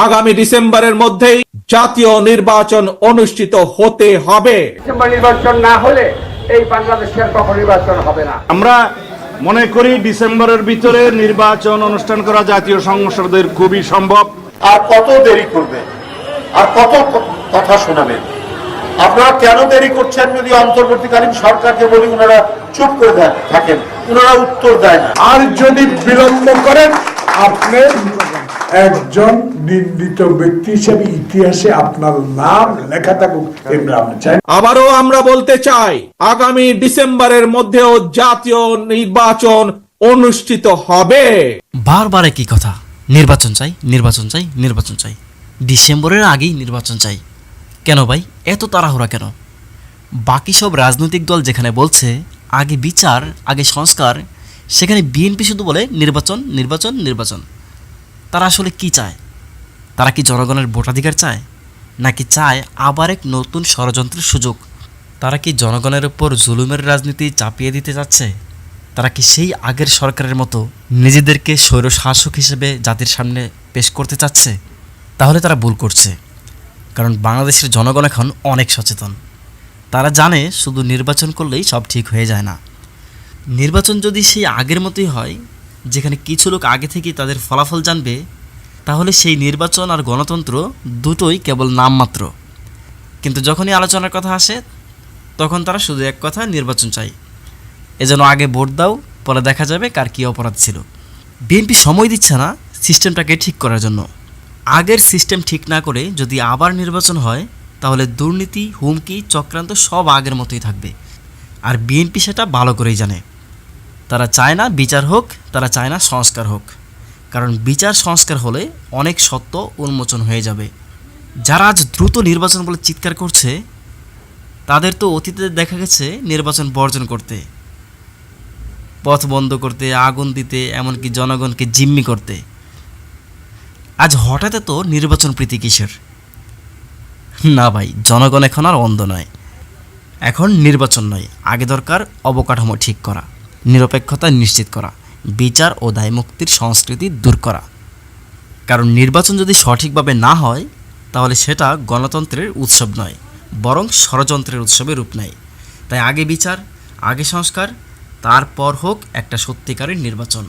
আগামী ডিসেম্বরের মধ্যেই জাতীয় নির্বাচন অনুষ্ঠিত হতে হবে। ডিসেম্বর নির্বাচন না হলে এই বাংলাদেশের কখনো নির্বাচন হবে না। আমরা মনে করি ডিসেম্বরের ভিতরে নির্বাচন অনুষ্ঠান করা জাতীয় সংসদের খুবই সম্ভব। আর কত দেরি করবে, আর কত কথা শোনাবেন? আপনারা কেন দেরি করছেন? যদি অন্তর্বর্তীকালীন সরকারকে বলি, ওনারা চুপ করে থাকেন, ওনারা উত্তর দেয় না। আর যদি বিলম্ব করেন, আপনি একজন নিন্দিত ব্যক্তি হিসেবে ইতিহাসে আপনার নাম লেখা থাকুক, এগুলো আমরা চাই। আবারও আমরা বলতে চাই, আগামী ডিসেম্বরের মধ্যেও জাতীয় নির্বাচন অনুষ্ঠিত হবে। বারবার একই কথা, নির্বাচন চাই, নির্বাচন চাই, নির্বাচন চাই, ডিসেম্বরের আগেই নির্বাচন চাই। কেন ভাই এত তাড়াহুড়া কেন? বাকি সব রাজনৈতিক দল যেখানে বলছে আগে বিচার, আগে সংস্কার, সেখানে বিএনপি শুধু বলে নির্বাচন, নির্বাচন, নির্বাচন। তারা আসলে কি চায়? তারা কি জনগণের ভোটাধিকার চায়, নাকি চায় আবার এক নতুন ষড়যন্ত্রের সুযোগ? তারা কি জনগণের উপর জুলুমের রাজনীতি চাপিয়ে দিতে যাচ্ছে? তারা কি সেই আগের সরকারের মতো নিজেদেরকে স্বৈরশাসক হিসেবে জাতির সামনে পেশ করতে চাচ্ছে? তাহলে তারা ভুল করছে, কারণ বাংলাদেশের জনগণ এখন অনেক সচেতন। তারা জানে শুধু নির্বাচন করলেই সব ঠিক হয়ে যায় না। নির্বাচন যদি সেই আগের মতোই হয়, যেখানে কিছু লোক আগে থেকেই তাদের ফলাফল জানবে, তাহলে সেই নির্বাচন আর গণতন্ত্র দুটোই কেবল নামমাত্র। কিন্তু যখনই আলোচনার কথা আসে, তখন তারা শুধু এক কথা, নির্বাচন চাই। এজন্য আগে ভোট দাও, পরে দেখা যাবে কার কী অপরাধ ছিল। বিএনপি সময় দিচ্ছে না সিস্টেমটাকে ঠিক করার জন্য। আগের সিস্টেম ঠিক না করে যদি আবার নির্বাচন হয়, তাহলে দুর্নীতি, হুমকি, চক্রান্ত সব আগের মতোই থাকবে। আর বিএনপি সেটা ভালো করেই জানে। তারা চায় না বিচার হোক, তারা চায় না সংস্কার হোক, কারণ বিচার সংস্কার হলে অনেক সত্য উন্মোচন হয়ে যাবে। যারা আজ দ্রুত নির্বাচন বলে চিৎকার করছে, তাদের তো অতীতে দেখা গেছে নির্বাচন বর্জন করতে, পথ বন্ধ করতে, আগুন দিতে, এমনকি জনগণকে জিম্মি করতে। আজ হঠাৎ তো নির্বাচন প্রীতি কিসের? না ভাই, জনগণ এখন আর অন্ধ নয়। এখন নির্বাচন নয়, আগে দরকার অবকাঠামো ঠিক করা, নিরপেক্ষতা নিশ্চিত করা, বিচার ও দায়মুক্তির সংস্কৃতি দূর করা। কারণ নির্বাচন যদি সঠিকভাবে না হয়, তাহলে সেটা গণতন্ত্রের উৎসব নয়, বরং ষড়যন্ত্রের উৎসবে রূপ নেয়। তাই আগে বিচার, আগে সংস্কার, তারপর হোক একটা সত্যিকারের নির্বাচন।